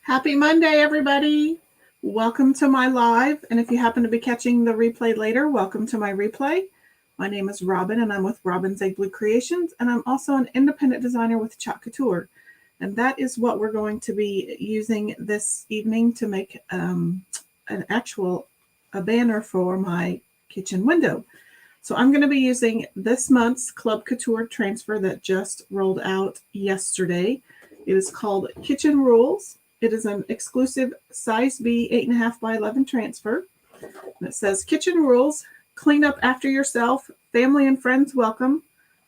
Happy Monday, everybody. Welcome to my live. And if you happen to be catching the replay later, welcome to my replay. My name is Robin, and I'm with Robin's Egg Blue Creations, and I'm also an independent designer with Couture. And that is what we're going to be using this evening to make a banner for my kitchen window. So I'm going to be using this month's Club Couture transfer that just rolled out yesterday. It is called Kitchen Rules. It is an exclusive size B 8.5 by 11 transfer. And it says, Kitchen Rules, clean up after yourself, family and friends welcome,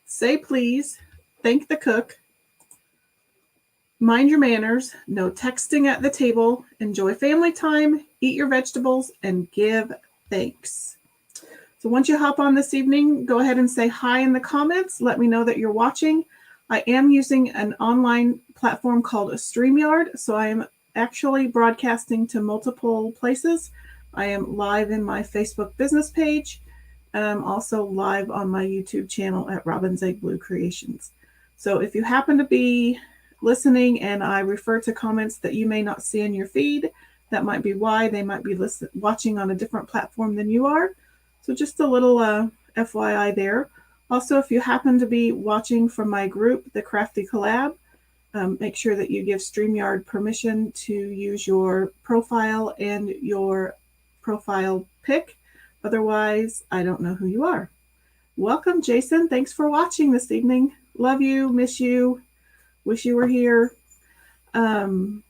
say please, thank the cook, mind your manners, no texting at the table, enjoy family time, eat your vegetables, and give thanks. So once you hop on this evening, go ahead and say hi in the comments. Let me know that you're watching. I am using an online platform called StreamYard, so I am actually broadcasting to multiple places. I am live in my Facebook business page, and I'm also live on my YouTube channel at Robin's Egg Blue Creations. So if you happen to be listening and I refer to comments that you may not see in your feed, that might be why. They might be watching on a different platform than you are. So just a little FYI there. Also, if you happen to be watching from my group, the Crafty Collab, make sure that you give StreamYard permission to use your profile and your profile pic. Otherwise, I don't know who you are. Welcome, Jason. Thanks for watching this evening. Love you, miss you, wish you were here. And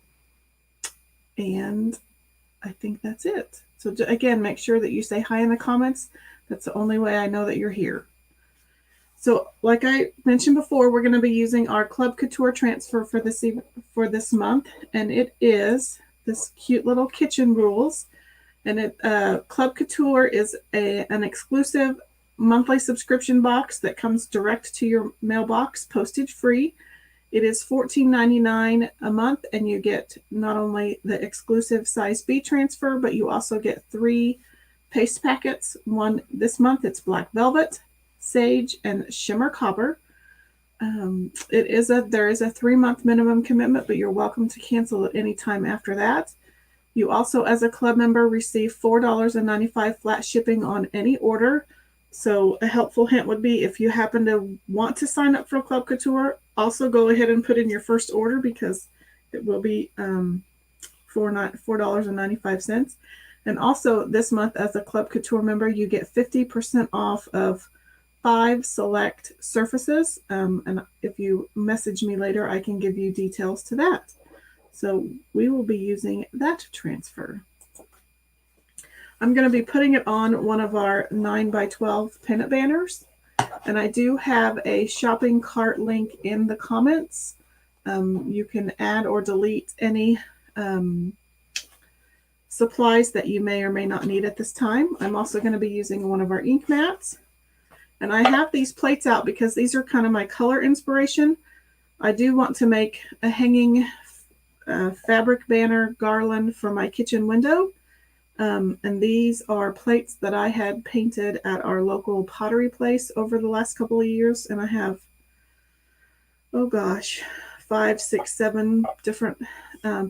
I think that's it. So again, make sure that you say hi in the comments. That's the only way I know that you're here. So like I mentioned before, we're going to be using our Club Couture transfer for this month, and it is this cute little Kitchen Rules. And Club Couture is an exclusive monthly subscription box that comes direct to your mailbox, postage free. It is $14.99 a month, and you get not only the exclusive size B transfer, but you also get 3 paste packets. One this month, it's Black Velvet, Sage, and Shimmer Copper. There is a 3-month minimum commitment, but you're welcome to cancel at any time after that. You also, as a club member, receive $4.95 flat shipping on any order. So a helpful hint would be, if you happen to want to sign up for Club Couture, also go ahead and put in your first order, because it will be $4.95. And also this month, as a Club Couture member, you get 50% off of 5 select surfaces. And if you message me later, I can give you details to that. So we will be using that transfer. I'm going to be putting it on one of our 9x12 pennant banners. And I do have a shopping cart link in the comments. You can add or delete any supplies that you may or may not need at this time. I'm also going to be using one of our ink mats. And I have these plates out because these are kind of my color inspiration. I do want to make a hanging fabric banner garland for my kitchen window. And these are plates that I had painted at our local pottery place over the last couple of years. And I have, 5, 6, 7 different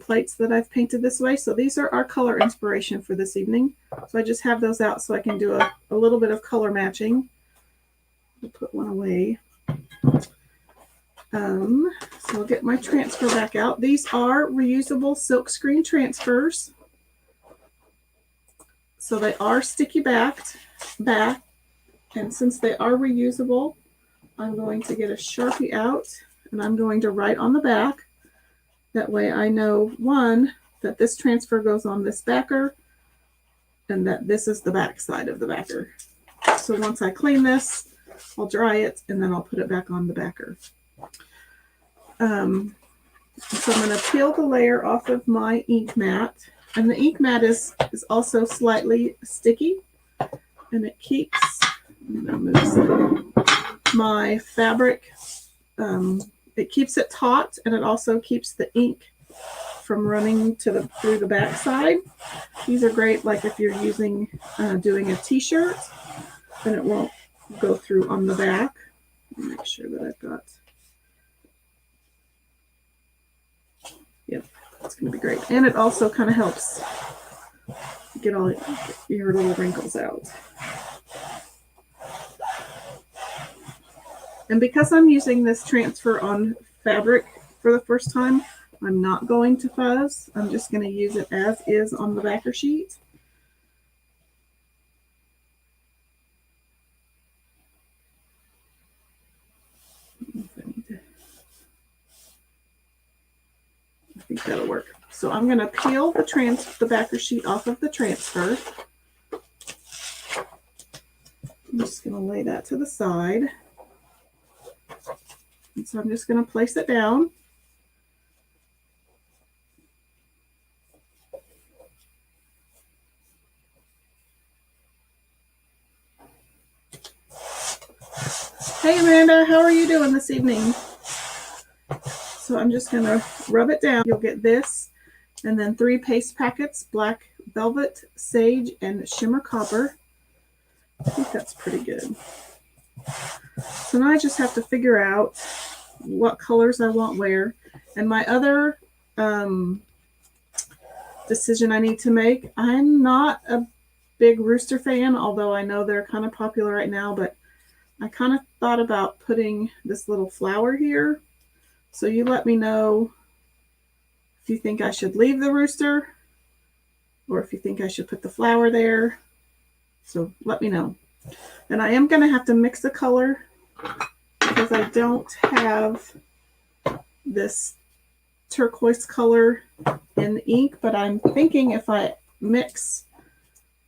plates that I've painted this way. So these are our color inspiration for this evening. So I just have those out so I can do a little bit of color matching. I'll put one away. So I'll get my transfer back out. These are reusable silkscreen transfers. So they are sticky back. And since they are reusable, I'm going to get a Sharpie out, and I'm going to write on the back. That way I know, one, that this transfer goes on this backer, and that this is the back side of the backer. So once I clean this, I'll dry it, and then I'll put it back on the backer. So I'm going to peel the layer off of my ink mat. And the ink mat is also slightly sticky, and it keeps my fabric, it keeps it taut, and it also keeps the ink from running through the back side. These are great, like if you're doing a t-shirt, then it won't go through on the back. Make sure that I've got, yep. It's going to be great. And it also kind of helps get all your little wrinkles out. And because I'm using this transfer on fabric for the first time, I'm not going to fuzz. I'm just going to use it as is on the backer sheet. I think that'll work. So I'm going to peel the backer sheet off of the transfer. I'm just going to lay that to the side. And so I'm just going to place it down. Hey Amanda, how are you doing this evening? So I'm just going to rub it down. You'll get this, and then 3 paste packets, black velvet, sage, and shimmer copper. I think that's pretty good. So now I just have to figure out what colors I want where. And my other decision I need to make, I'm not a big rooster fan, although I know they're kind of popular right now, but I kind of thought about putting this little flower here. So you let me know if you think I should leave the rooster or if you think I should put the flower there. So let me know. And I am going to have to mix the color because I don't have this turquoise color in ink, but I'm thinking if I mix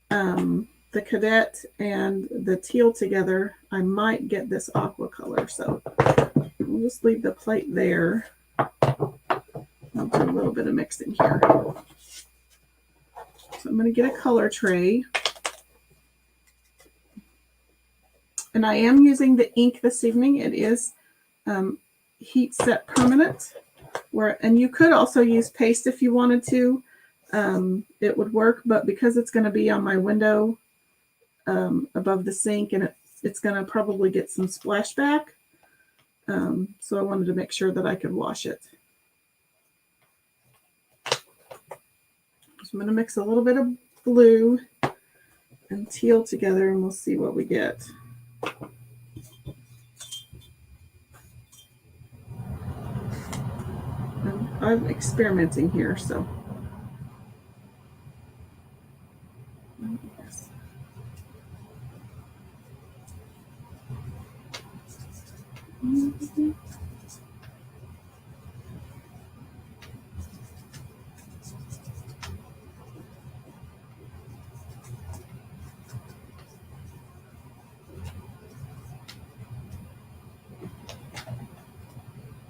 the cadet and the teal together, I might get this aqua color. So we'll just leave the plate there. I'll do a little bit of mixing here. So I'm going to get a color tray. And I am using the ink this evening. It is heat set permanent. And you could also use paste if you wanted to. It would work, but because it's going to be on my window above the sink, and it's going to probably get some splashback. So I wanted to make sure that I could wash it. So I'm going to mix a little bit of blue and teal together, and we'll see what we get. I'm experimenting here, so.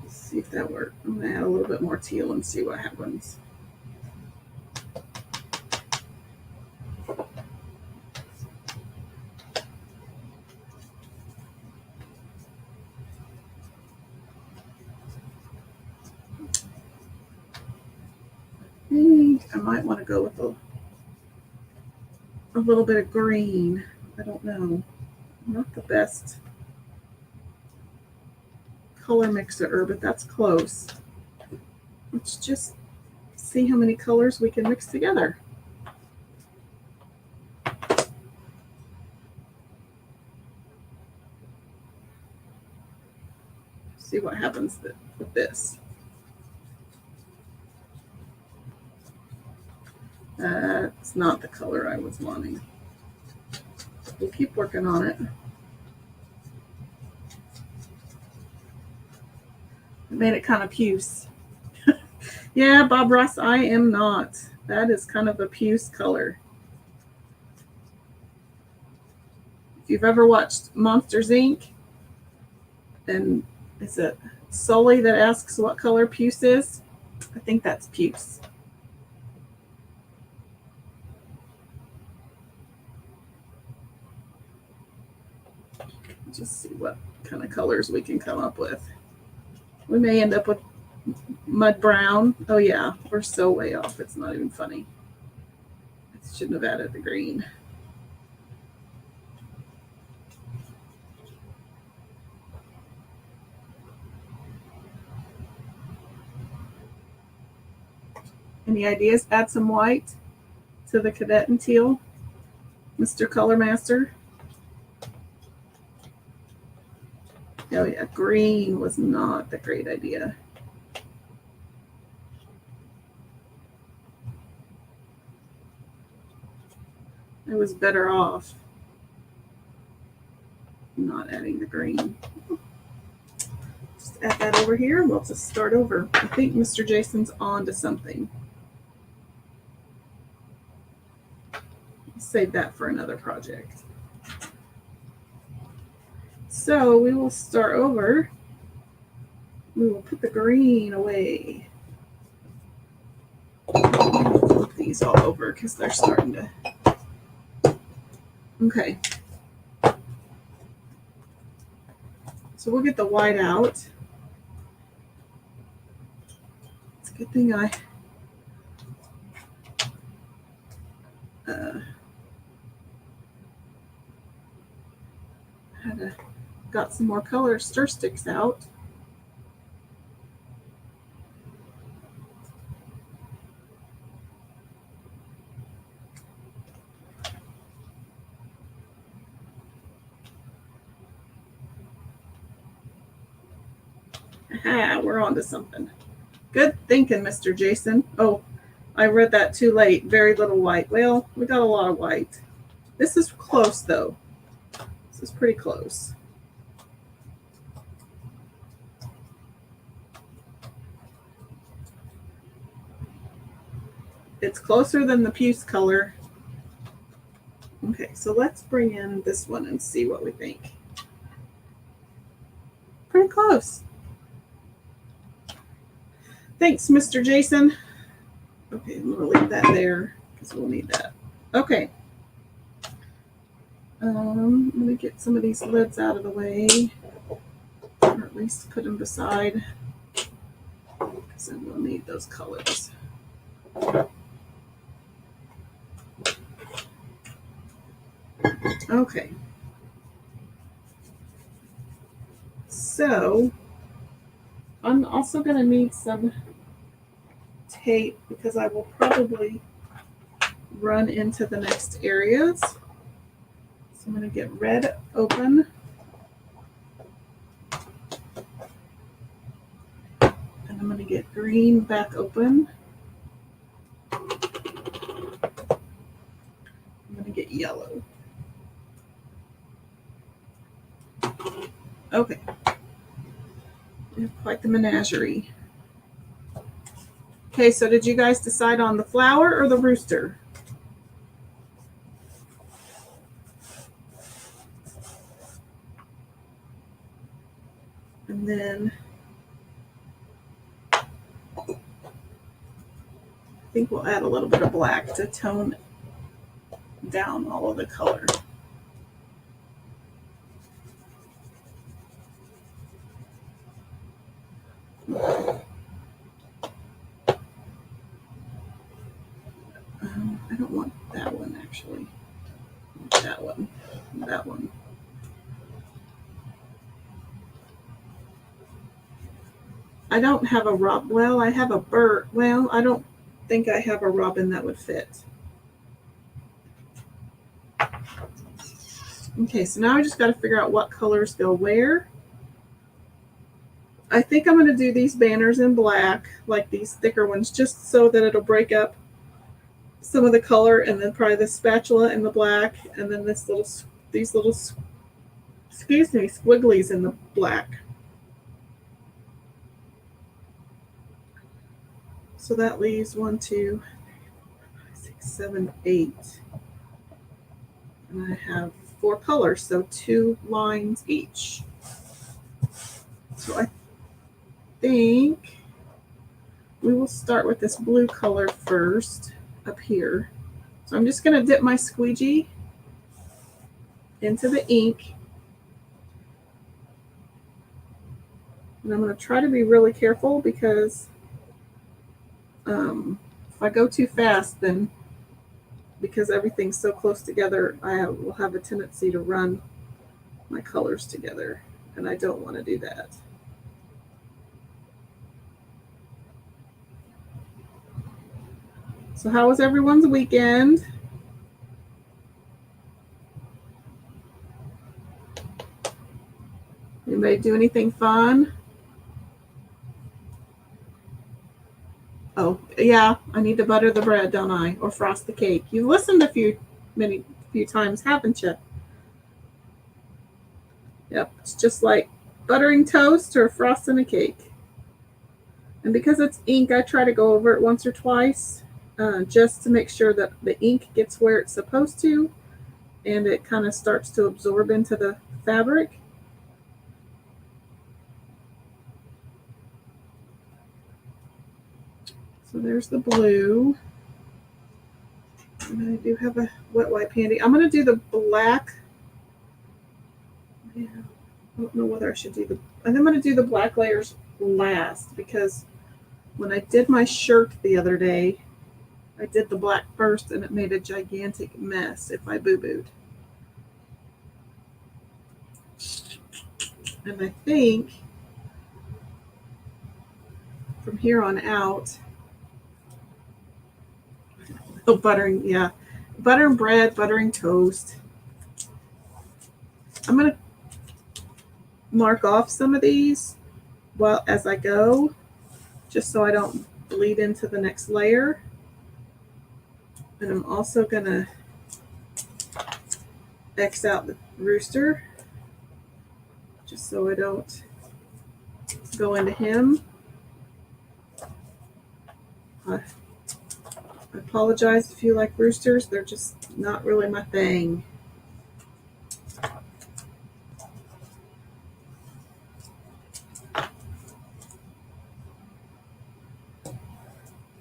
See if that works. I'm going to add a little bit more teal and see what happens. I think I might want to go with a little bit of green. I don't know. Not the best color mixer, but that's close. Let's just see how many colors we can mix together. See what happens with this. That's not the color I was wanting. We'll keep working on it. I made it kind of puce. Yeah, Bob Ross, I am not. That is kind of a puce color. If you've ever watched Monsters, Inc., and is it Sully that asks what color puce is? I think that's puce. Just see what kind of colors we can come up with. We may end up with mud brown. Oh yeah, we're so way off. It's not even funny. I shouldn't have added the green. Any ideas? Add some white to the cadet and teal, Mr. Color Master. Oh yeah, green was not a great idea. I was better off not adding the green. Just add that over here. We'll just start over. I think Mr. Jason's on to something. Save that for another project. So we will start over. We will put the green away. Flip these all over because they're starting to. Okay. So we'll get the white out. It's a good thing I got some more color stir sticks out. Aha, we're on to something. Good thinking, Mr. Jason. Oh, I read that too late. Very little white. Well, we got a lot of white. This is close, though. This is pretty close. It's closer than the puce color. Okay, so let's bring in this one and see what we think. Pretty close. Thanks, Mr. Jason. Okay, I'm going to leave that there because we'll need that. Okay. I'm going to get some of these lids out of the way, or at least put them beside, because then we'll need those colors. Okay. So I'm also going to need some tape because I will probably run into the next areas. So I'm going to get red open. And I'm going to get green back open. I'm going to get yellow. Okay. We have quite the menagerie. Okay, so did you guys decide on the flower or the rooster? And then I think we'll add a little bit of black to tone down all of the color. I don't want that one actually. That one. That one. I don't have a robin. Well, I have a bird. Well, I don't think I have a robin that would fit. Okay, so now I just got to figure out what colors go where. I think I'm going to do these banners in black, like these thicker ones, just so that it'll break up some of the color, and then probably the spatula in the black, and then these little squigglies in the black. So that leaves 1, 2, 6, 7, 8. And I have 4 colors, so 2 lines each. So I think we will start with this blue color first up here. So I'm just going to dip my squeegee into the ink. And I'm going to try to be really careful because if I go too fast, then because everything's so close together, I will have a tendency to run my colors together, and I don't want to do that. So how was everyone's weekend? Anybody do anything fun? Oh, yeah, I need to butter the bread, don't I? Or frost the cake. You've listened a few times, haven't you? Yep, it's just like buttering toast or frosting a cake. And because it's ink, I try to go over it once or twice just to make sure that the ink gets where it's supposed to and it kind of starts to absorb into the fabric. So there's the blue. And I do have a wet wipe handy. I'm going to do the black. Yeah, I don't know whether I should do the... I think I'm going to do the black layers last because when I did my shirt the other day, I did the black first and it made a gigantic mess if I boo-booed. And I think from here on out, buttering, yeah, buttering bread, buttering toast. I'm going to mark off some of these as I go, just so I don't bleed into the next layer. And I'm also going to X out the rooster, just so I don't go into him. I apologize if you like roosters. They're just not really my thing.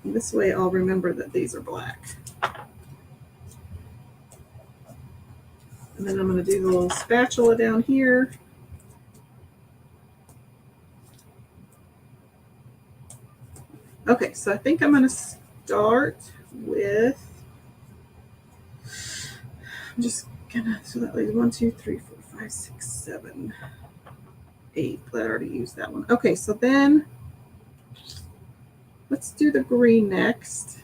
And this way I'll remember that these are black. And then I'm going to do the little spatula down here. Okay, so I think I'm going to start with, I'm just going to, so that leaves 1, 2, 3, 4, 5, 6, 7, 8. I already used that one. Okay, so then let's do the green next.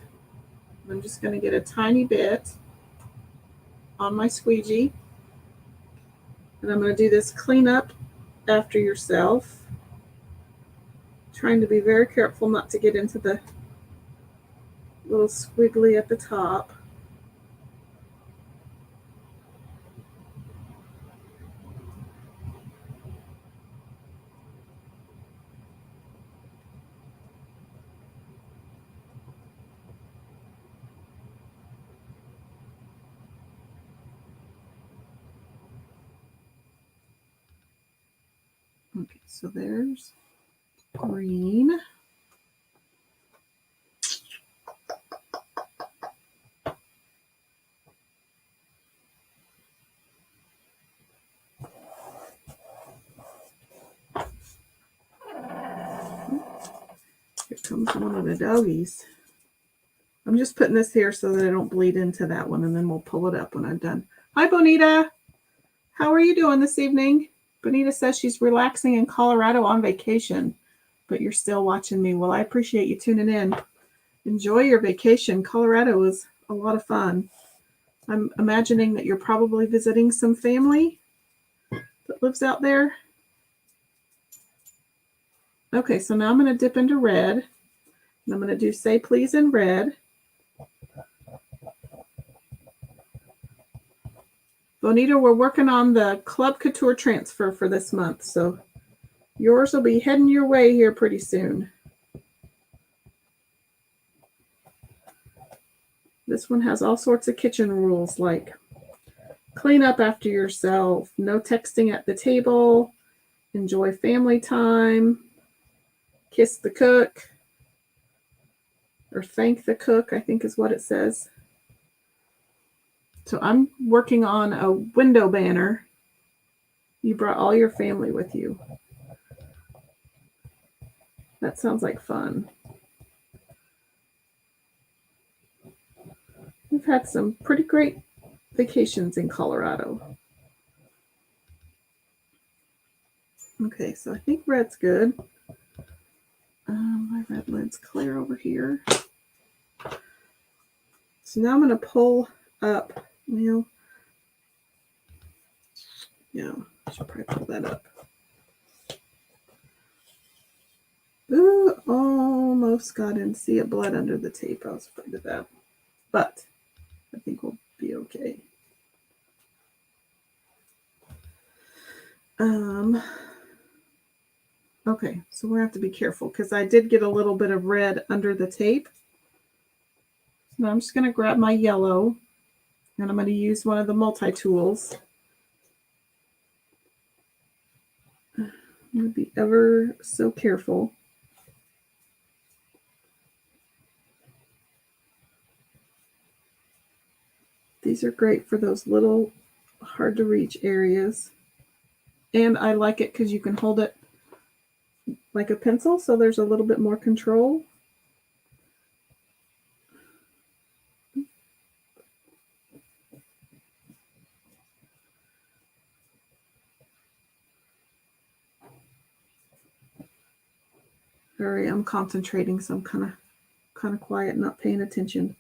I'm just going to get a tiny bit on my squeegee. And I'm going to do this clean up after yourself. Trying to be very careful not to get into the little squiggly at the top. Okay, so there's green. Here comes one of the doggies. I'm just putting this here so that I don't bleed into that one, and then we'll pull it up when I'm done. Hi, Bonita. How are you doing this evening? Bonita says she's relaxing in Colorado on vacation, but you're still watching me. Well, I appreciate you tuning in. Enjoy your vacation. Colorado is a lot of fun. I'm imagining that you're probably visiting some family that lives out there. Okay, so now I'm going to dip into red. And I'm going to do Say Please in red. Bonita, we're working on the Club Couture transfer for this month, so yours will be heading your way here pretty soon. This one has all sorts of kitchen rules like clean up after yourself, no texting at the table, enjoy family time, kiss the cook, or thank the cook, I think is what it says. So I'm working on a window banner. You brought all your family with you. That sounds like fun. We've had some pretty great vacations in Colorado. Okay, so I think red's good. My red lid's clear over here. So now I'm going to pull up, well, yeah, I should probably pull that up. Ooh, almost got in sea of blood under the tape. I was afraid of that. But I think we'll be okay. Okay, so we have to be careful because I did get a little bit of red under the tape. So now I'm just going to grab my yellow and I'm going to use one of the multi-tools. I'm going to be ever so careful. These are great for those little hard to reach areas. And I like it because you can hold it like a pencil, so there's a little bit more control. Sorry, I'm concentrating, so I'm kind of quiet, not paying attention.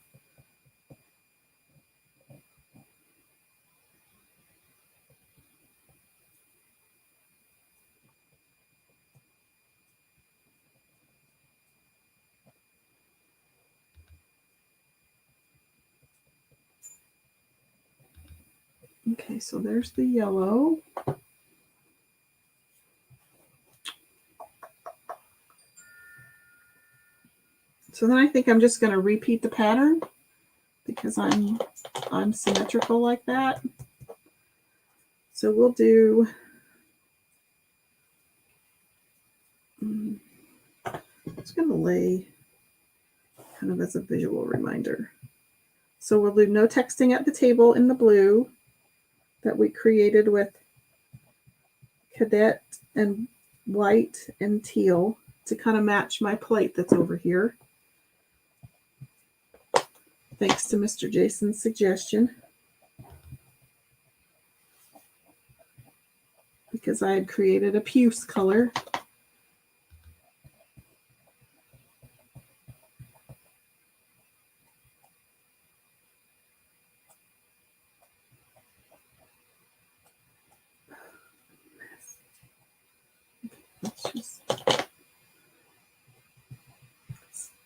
Okay, so there's the yellow. So then I think I'm just going to repeat the pattern because I'm symmetrical like that. So we'll do I'm just going to lay kind of as a visual reminder. So we'll do no texting at the table in the blue that we created with cadet and white and teal to kind of match my plate that's over here. Thanks to Mr. Jason's suggestion. Because I had created a puce color. It's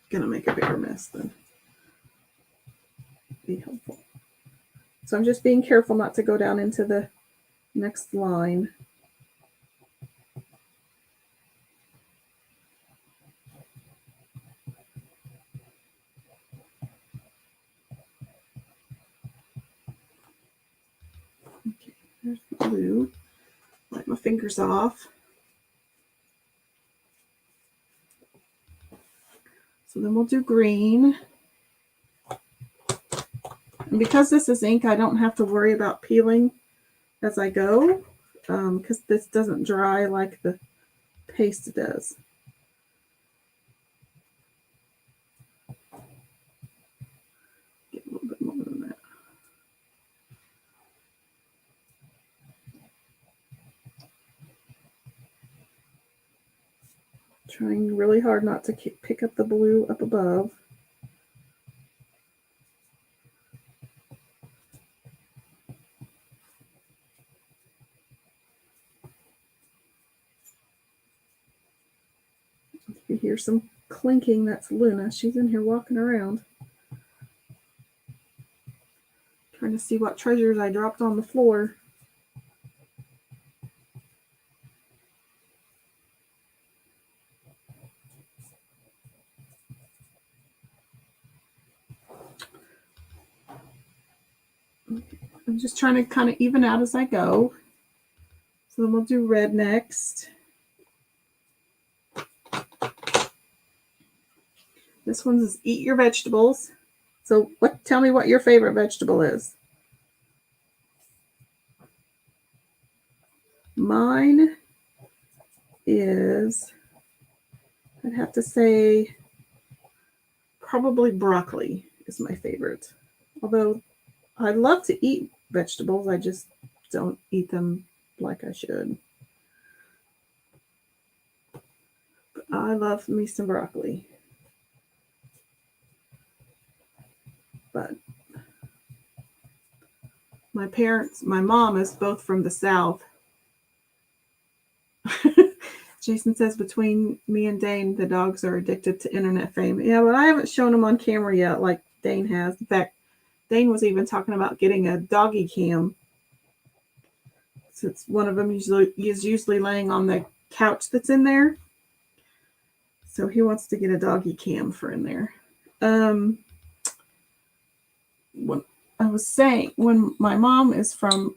going to make a bigger mess then. Be helpful. So I'm just being careful not to go down into the next line. Okay, there's the blue. Wipe my fingers off. So then we'll do green. And because this is ink, I don't have to worry about peeling as I go because this doesn't dry like the paste does. Get a little bit more than that. Trying really hard not to pick up the blue up above. If you hear some clinking, that's Luna. She's in here walking around. Trying to see what treasures I dropped on the floor. I'm just trying to kind of even out as I go. So then we'll do red next. This one is eat your vegetables. So tell me what your favorite vegetable is. Mine is, I'd have to say, probably broccoli is my favorite. Although I love to eat vegetables, I just don't eat them like I should. But I love me some broccoli. But my mom is both from the South. Jason says, between me and Dane, the dogs are addicted to internet fame. Yeah, but I haven't shown them on camera yet like Dane has. In fact, Dane was even talking about getting a doggy cam. Since one of them is usually laying on the couch that's in there. So he wants to get a doggy cam for in there. When I was saying, when my mom is from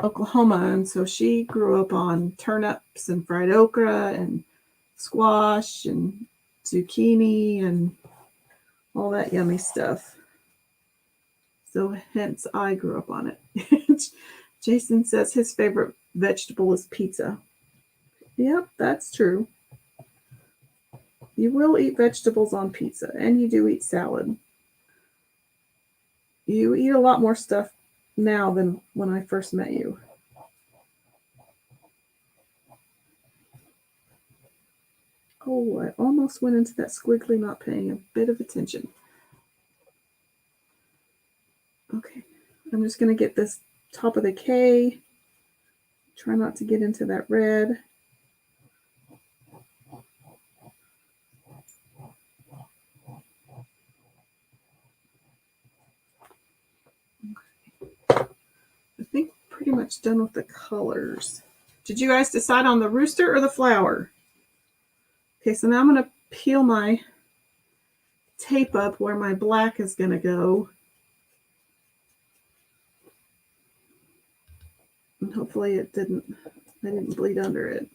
Oklahoma, and so she grew up on turnips and fried okra and squash and zucchini and all that yummy stuff. So hence I grew up on it. Jason says his favorite vegetable is pizza. Yep, that's true. You will eat vegetables on pizza, and you do eat salad. You eat a lot more stuff now than when I first met you. Oh, I almost went into that squiggly not paying a bit of attention. Okay, I'm just going to get this top of the K. Try not to get into that red. Okay. I think pretty much done with the colors. Did you guys decide on the rooster or the flower? Okay, so now I'm going to peel my tape up where my black is going to go. And hopefully I didn't bleed under it.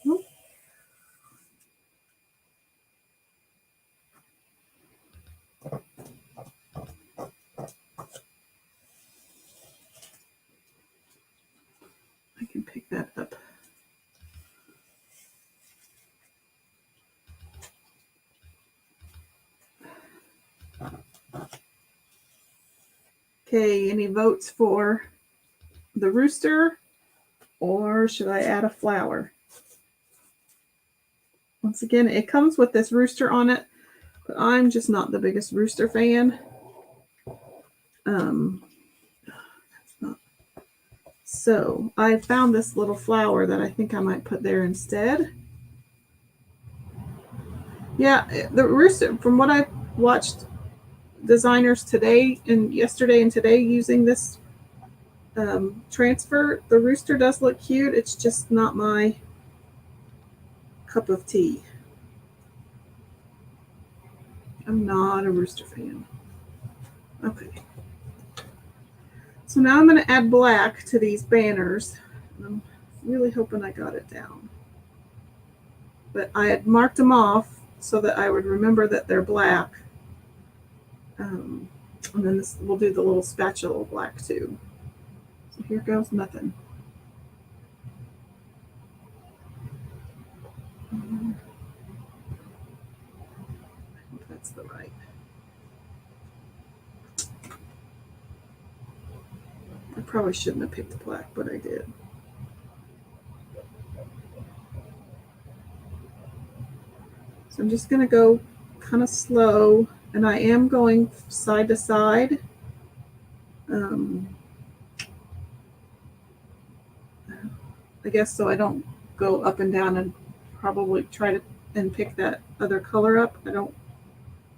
Nope. I can pick that up. Okay, any votes for the rooster, or should I add a flower? Once again, it comes with this rooster on it, but I'm just not the biggest rooster fan. So I found this little flower that I think I might put there instead. Yeah, the rooster, from what I've watched designers today and yesterday and today using this transfer, the rooster does look cute. It's just not my cup of tea. I'm not a rooster fan. Okay. So now I'm going to add black to these banners. I'm really hoping I got it down. But I had marked them off so that I would remember that they're black. And then we'll do the little spatula black too. So here goes nothing. I hope that's the right. I probably shouldn't have picked the black, but I did. So I'm just going to go kind of slow, and I am going side to side. I guess so I don't go up and down and probably try to and pick that other color up. I don't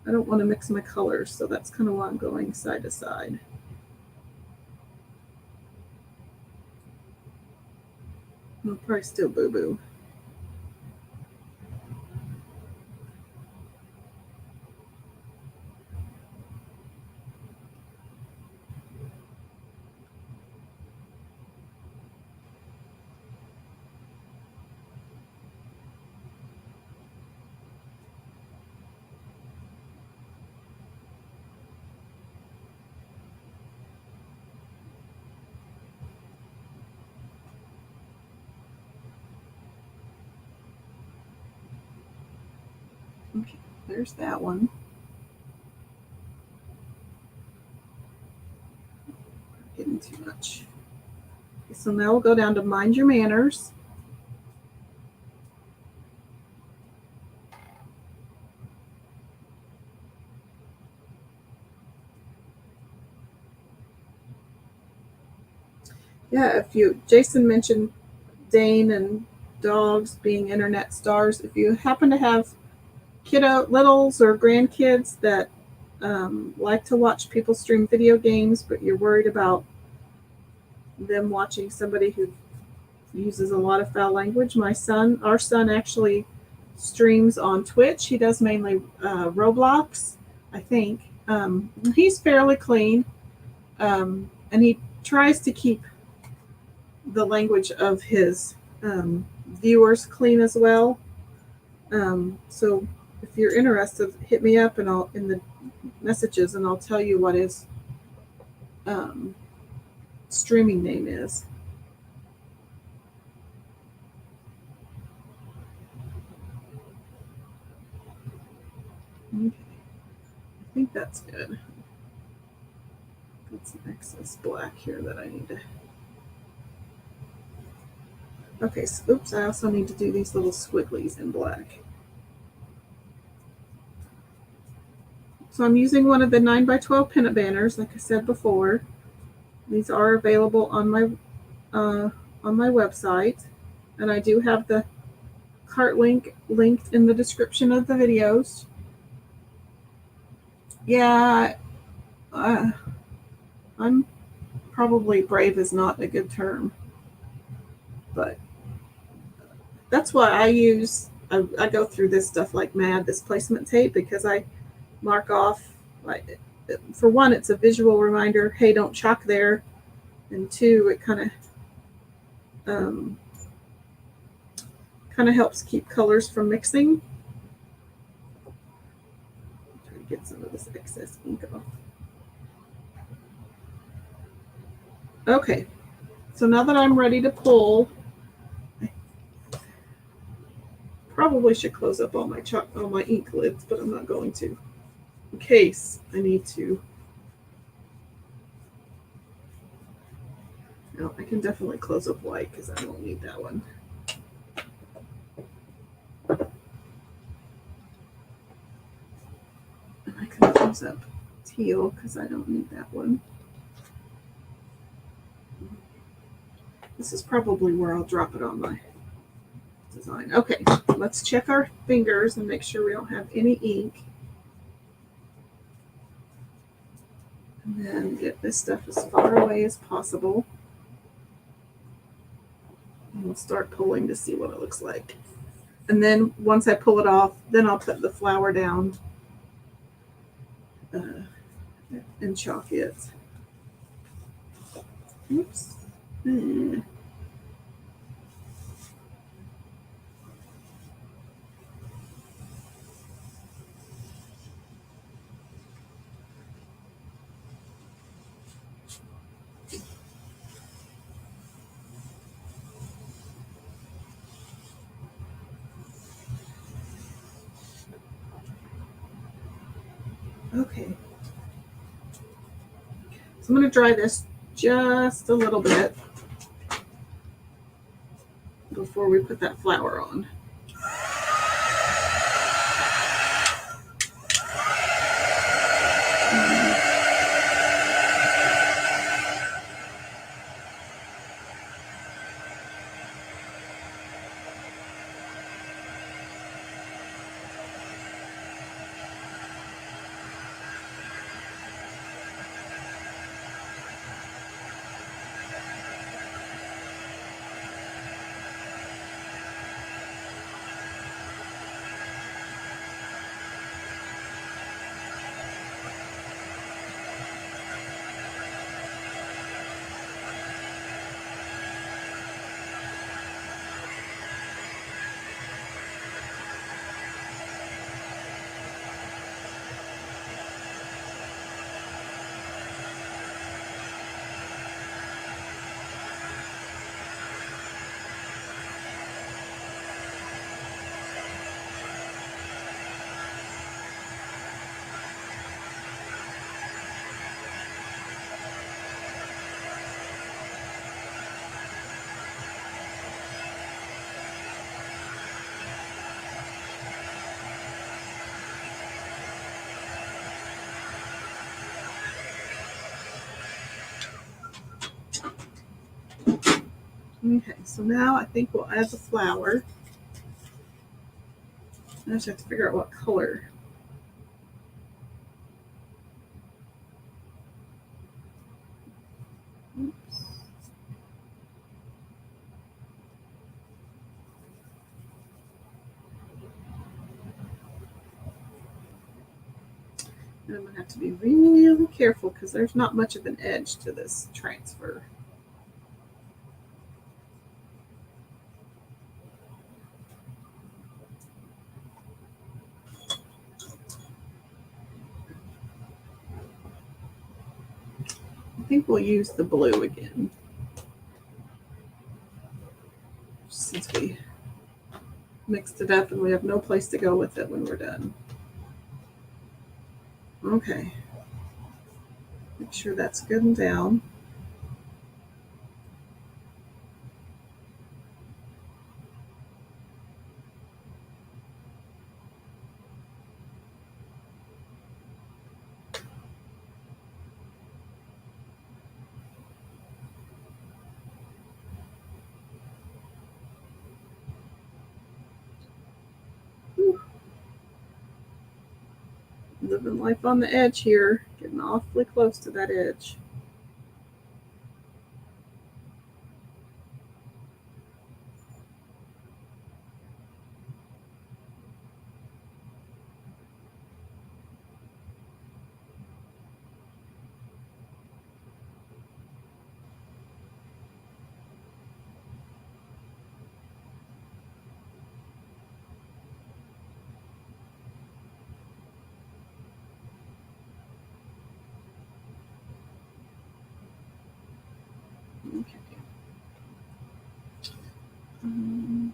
want to mix my colors, so that's kind of why I'm going side to side. I'll probably still boo-boo. Okay, there's that one. Getting too much. Okay, so now we'll go down to Mind Your Manners. Yeah, Jason mentioned Dane and dogs being internet stars. If you happen to have littles or grandkids that like to watch people stream video games, but you're worried about them watching somebody who uses a lot of foul language, our son actually streams on Twitch. He does mainly Roblox, I think. He's fairly clean, and he tries to keep the language of his viewers clean as well. So if you're interested, hit me up and I'll in the messages and I'll tell you what his streaming name is. Okay. I think that's good. Got some excess black here that I need to. Okay, so, oops, I also need to do these little squigglies in black. So I'm using one of the 9x12 pennant banners, like I said before. These are available on my website, and I do have the cart link linked in the description of the videos. Yeah, I'm probably brave is not a good term, but that's why I use. I go through this stuff like mad, this placement tape, because I mark off. Like, for one, it's a visual reminder. Hey, don't chalk there, and two, it kind of helps keep colors from mixing. Try to get some of this excess ink off. Okay, so now that I'm ready to pull, I probably should close up all my ink lids, but I'm not going to, in case I need to. No, I can definitely close up white because I don't need that one. And I can close up teal because I don't need that one. This is probably where I'll drop it on my design. Okay, let's check our fingers and make sure we don't have any ink. And then get this stuff as far away as possible. And we'll start pulling to see what it looks like. And then once I pull it off, then I'll put the flower down and chalk it. Oops. Okay. So I'm going to dry this just a little bit before we put that flower on. Okay, so now I think we'll add the flower. I just have to figure out what color. Oops. And I'm going to have to be really careful because there's not much of an edge to this transfer. I think we'll use the blue again, since we mixed it up and we have no place to go with it when we're done. Okay, make sure that's good and down. Whew. Living life on the edge here, getting awfully close to that edge. Okay. I'm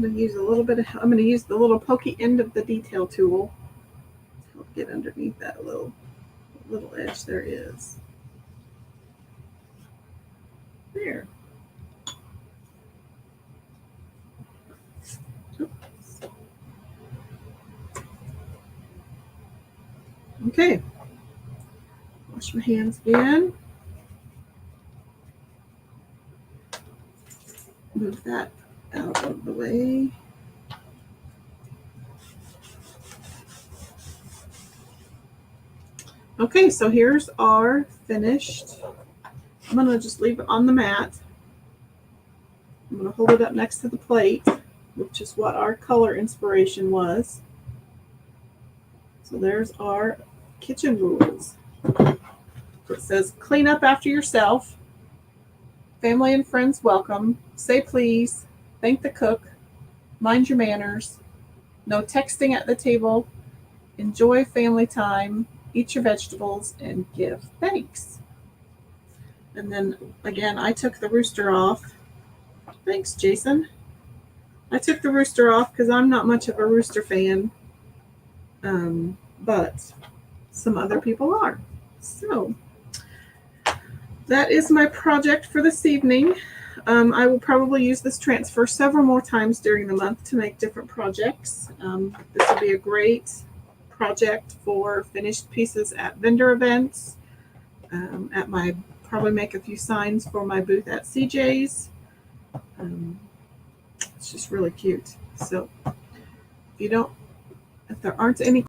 going to use a little bit of, I'm going to use the little pokey end of the detail tool to help get underneath that little edge there is. There. Oops. Okay. Wash my hands again. Move that out of the way. Okay, so here's our finished. I'm going to just leave it on the mat. I'm going to hold it up next to the plate, which is what our color inspiration was. So there's our kitchen rules. It says, clean up after yourself. Family and friends welcome. Say please. Thank the cook. Mind your manners. No texting at the table. Enjoy family time. Eat your vegetables and give thanks. And then again, I took the rooster off. Thanks, Jason. I took the rooster off because I'm not much of a rooster fan, but some other people are. So that is my project for this evening. I will probably use this transfer several more times during the month to make different projects. This will be a great project for finished pieces at vendor events, at my, probably make a few signs for my booth at CJ's. It's just really cute. So if there aren't any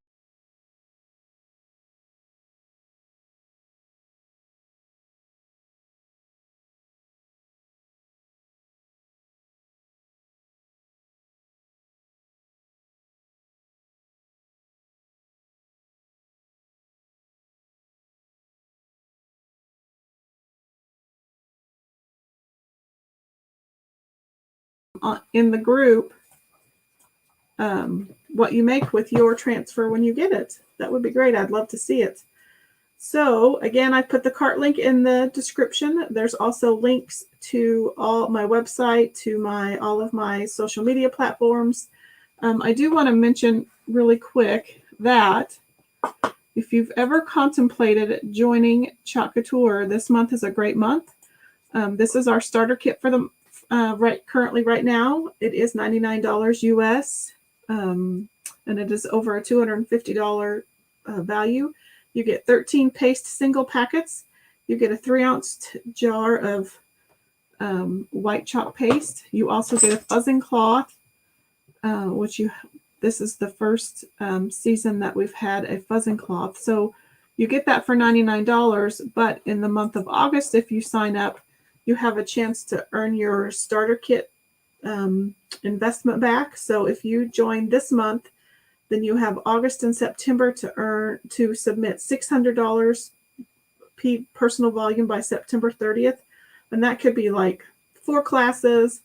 in the group, what you make with your transfer when you get it, that would be great. I'd love to see it. So again, I put the cart link in the description. There's also links to all my website, to all of my social media platforms. I do want to mention really quick that if you've ever contemplated joining Chalk Couture, this month is a great month. This is our starter kit for the currently right now. It is $99 US, and it is over a $250 value. You get 13 paste single packets. You get a 3-ounce jar of white chalk paste. You also get a fuzzing cloth, this is the first season that we've had a fuzzing cloth. So you get that for $99, but in the month of August, if you sign up, you have a chance to earn your starter kit investment back. So if you join this month, then you have August and September to submit $600 personal volume by September 30th. And that could be like 4 classes,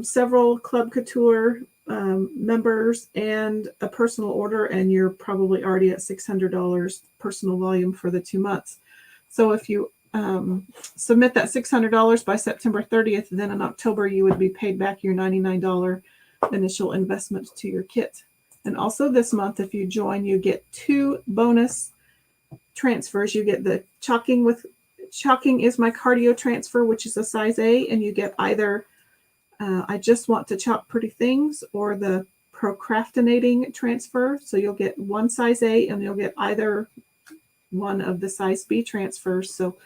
several Club Couture members, and a personal order, and you're probably already at $600 personal volume for the 2 months. So if you submit that $600 by September 30th, then in October you would be paid back your $99 initial investment to your kit. And also this month, if you join, you get 2 bonus transfers. You get the Chalking is My Cardio transfer, which is a size A, and you get either I Just Want to Chalk Pretty Things or the Procrastinating transfer. So you'll get one size A, and you'll get either one of the size B transfers. So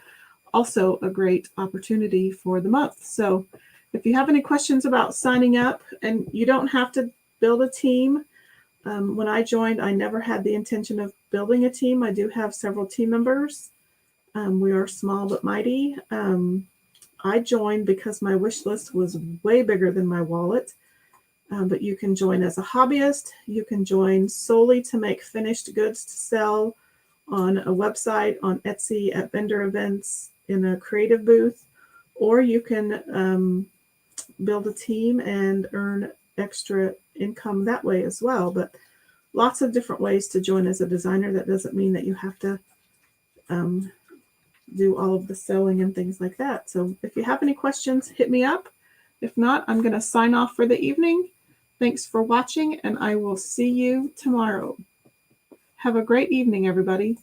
also a great opportunity for the month. So if you have any questions about signing up, and you don't have to build a team. When I joined, I never had the intention of building a team. I do have several team members. We are small but mighty. I joined because my wish list was way bigger than my wallet. But you can join as a hobbyist. You can join solely to make finished goods to sell on a website, on Etsy, at vendor events, in a creative booth, or you can build a team and earn extra income that way as well. But lots of different ways to join as a designer. That doesn't mean that you have to do all of the selling and things like that. So if you have any questions, hit me up. If not, I'm going to sign off for the evening. Thanks for watching, and I will see you tomorrow. Have a great evening, everybody.